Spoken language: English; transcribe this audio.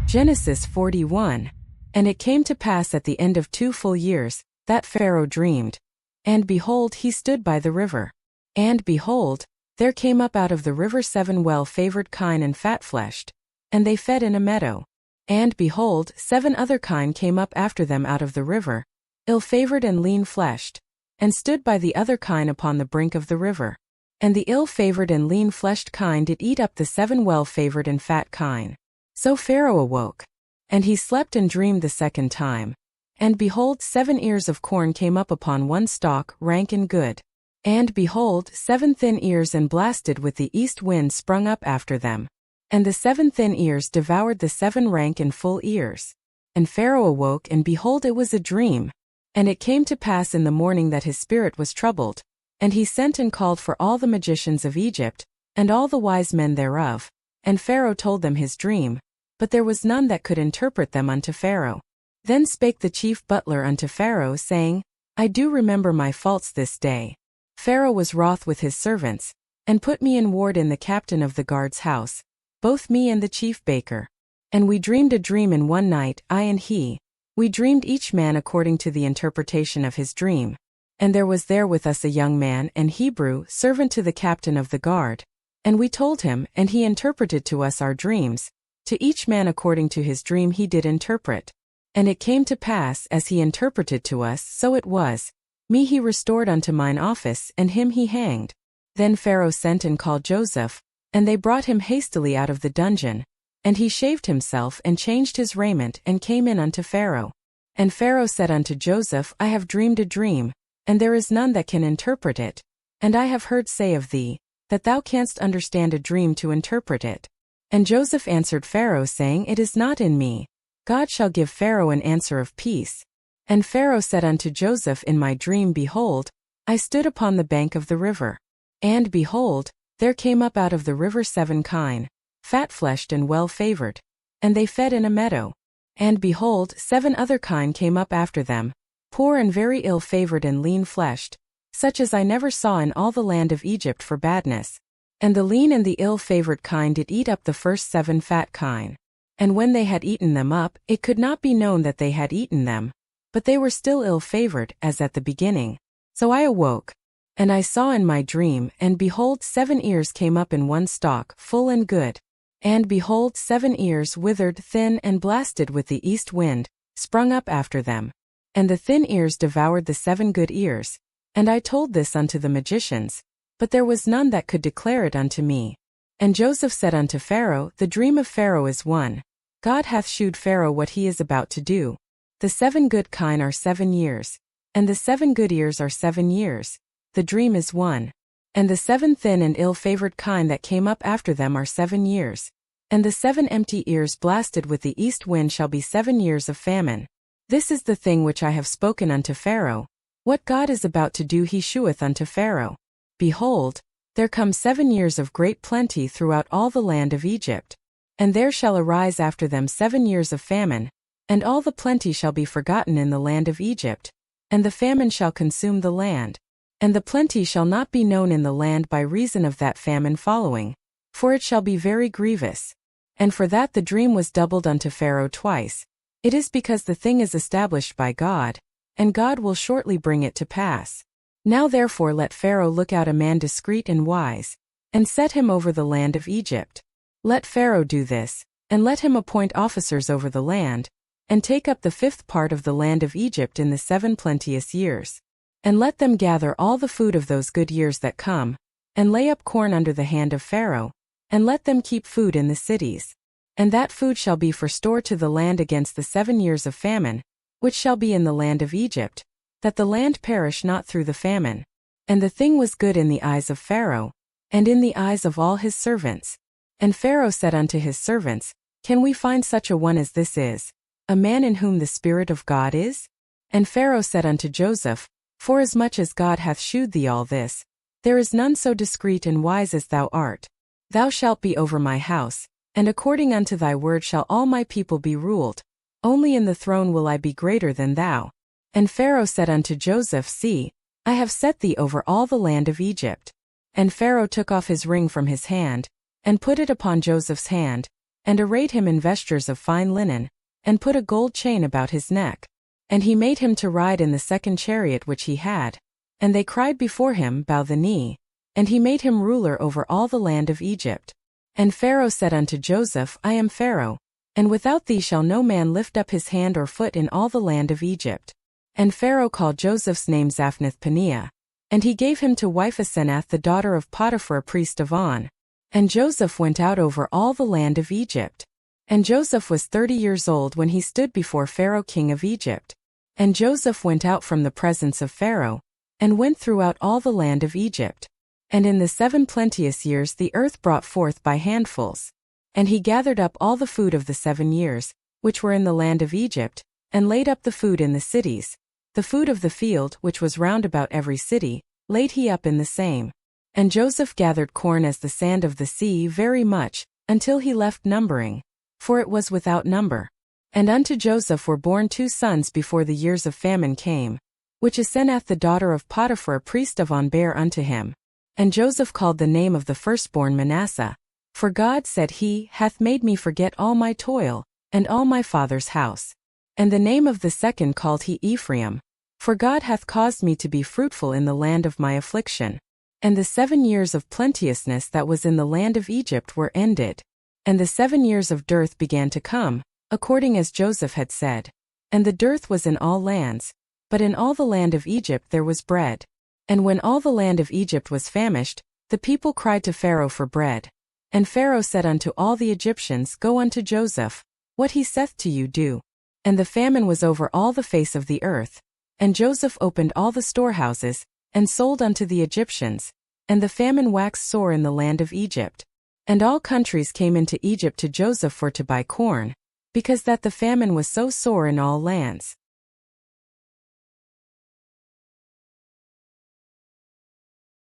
Genesis 41. And it came to pass at the end of 2 full years, that Pharaoh dreamed. And behold, he stood by the river. And behold, there came up out of the river 7 well-favored kine and fat-fleshed. And they fed in a meadow. And behold, 7 other kine came up after them out of the river, ill-favored and lean-fleshed, and stood by the other kine upon the brink of the river. And the ill-favored and lean-fleshed kine did eat up the 7 well-favored and fat kine. So Pharaoh awoke. And he slept and dreamed the second time. And behold, 7 ears of corn came up upon one stalk, rank and good. And behold, 7 thin ears and blasted with the east wind sprung up after them. And the 7 thin ears devoured the 7 rank and full ears. And Pharaoh awoke, and behold, it was a dream. And it came to pass in the morning that his spirit was troubled. And he sent and called for all the magicians of Egypt, and all the wise men thereof. And Pharaoh told them his dream. But there was none that could interpret them unto Pharaoh. Then spake the chief butler unto Pharaoh, saying, I do remember my faults this day. Pharaoh was wroth with his servants, and put me in ward in the captain of the guard's house, both me and the chief baker. And we dreamed a dream in one night, I and he. We dreamed each man according to the interpretation of his dream. And there was there with us a young man, an Hebrew, servant to the captain of the guard. And we told him, and he interpreted to us our dreams. To each man according to his dream he did interpret. And it came to pass, as he interpreted to us, so it was. Me he restored unto mine office, and him he hanged. Then Pharaoh sent and called Joseph, and they brought him hastily out of the dungeon. And he shaved himself, and changed his raiment, and came in unto Pharaoh. And Pharaoh said unto Joseph, I have dreamed a dream, and there is none that can interpret it. And I have heard say of thee, that thou canst understand a dream to interpret it. And Joseph answered Pharaoh, saying, It is not in me. God shall give Pharaoh an answer of peace. And Pharaoh said unto Joseph in my dream, Behold, I stood upon the bank of the river. And behold, there came up out of the river 7 kine, fat-fleshed and well-favored. And they fed in a meadow. And behold, 7 other kine came up after them, poor and very ill-favored and lean-fleshed, such as I never saw in all the land of Egypt for badness. And the lean and the ill-favored kine did eat up the first 7 fat kine. And when they had eaten them up, it could not be known that they had eaten them. But they were still ill-favored, as at the beginning. So I awoke. And I saw in my dream, and behold, 7 ears came up in one stalk, full and good. And behold, 7 ears withered, thin, and blasted with the east wind, sprung up after them. And the thin ears devoured the 7 good ears. And I told this unto the magicians. But there was none that could declare it unto me. And Joseph said unto Pharaoh, The dream of Pharaoh is one. God hath shewed Pharaoh what he is about to do. The 7 good kine are 7 years. And the 7 good ears are 7 years. The dream is one. And the 7 thin and ill-favored kine that came up after them are 7 years. And the 7 empty ears blasted with the east wind shall be 7 years of famine. This is the thing which I have spoken unto Pharaoh. What God is about to do he sheweth unto Pharaoh. Behold, there come 7 years of great plenty throughout all the land of Egypt. And there shall arise after them 7 years of famine, and all the plenty shall be forgotten in the land of Egypt. And the famine shall consume the land. And the plenty shall not be known in the land by reason of that famine following, for it shall be very grievous. And for that the dream was doubled unto Pharaoh twice. It is because the thing is established by God, and God will shortly bring it to pass. Now therefore let Pharaoh look out a man discreet and wise, and set him over the land of Egypt. Let Pharaoh do this, and let him appoint officers over the land, and take up the 5th part of the land of Egypt in the 7 plenteous years. And let them gather all the food of those good years that come, and lay up corn under the hand of Pharaoh, and let them keep food in the cities. And that food shall be for store to the land against the 7 years of famine, which shall be in the land of Egypt, that the land perish not through the famine. And the thing was good in the eyes of Pharaoh, and in the eyes of all his servants. And Pharaoh said unto his servants, Can we find such a one as this is, a man in whom the Spirit of God is? And Pharaoh said unto Joseph, Forasmuch as God hath shewed thee all this, there is none so discreet and wise as thou art. Thou shalt be over my house, and according unto thy word shall all my people be ruled. Only in the throne will I be greater than thou. And Pharaoh said unto Joseph, See, I have set thee over all the land of Egypt. And Pharaoh took off his ring from his hand, and put it upon Joseph's hand, and arrayed him in vestures of fine linen, and put a gold chain about his neck. And he made him to ride in the second chariot which he had. And they cried before him, Bow the knee. And he made him ruler over all the land of Egypt. And Pharaoh said unto Joseph, I am Pharaoh, and without thee shall no man lift up his hand or foot in all the land of Egypt. And Pharaoh called Joseph's name Zaphnath-Paneah. And he gave him to wife Asenath the daughter of Potiphar a priest of On. And Joseph went out over all the land of Egypt. And Joseph was 30 years old when he stood before Pharaoh king of Egypt. And Joseph went out from the presence of Pharaoh, and went throughout all the land of Egypt. And in the 7 plenteous years the earth brought forth by handfuls. And he gathered up all the food of the 7 years, which were in the land of Egypt, and laid up the food in the cities. The food of the field, which was round about every city, laid he up in the same. And Joseph gathered corn as the sand of the sea very much, until he left numbering, for it was without number. And unto Joseph were born 2 sons before the years of famine came, which Asenath the daughter of Potiphar a priest of On bare unto him. And Joseph called the name of the firstborn Manasseh. For God, said he, hath made me forget all my toil, and all my father's house. And the name of the second called he Ephraim. For God hath caused me to be fruitful in the land of my affliction. And the 7 years of plenteousness that was in the land of Egypt were ended. And the 7 years of dearth began to come, according as Joseph had said. And the dearth was in all lands, but in all the land of Egypt there was bread. And when all the land of Egypt was famished, the people cried to Pharaoh for bread. And Pharaoh said unto all the Egyptians, Go unto Joseph, what he saith to you do. And the famine was over all the face of the earth. And Joseph opened all the storehouses, and sold unto the Egyptians. And the famine waxed sore in the land of Egypt. And all countries came into Egypt to Joseph for to buy corn, because that the famine was so sore in all lands.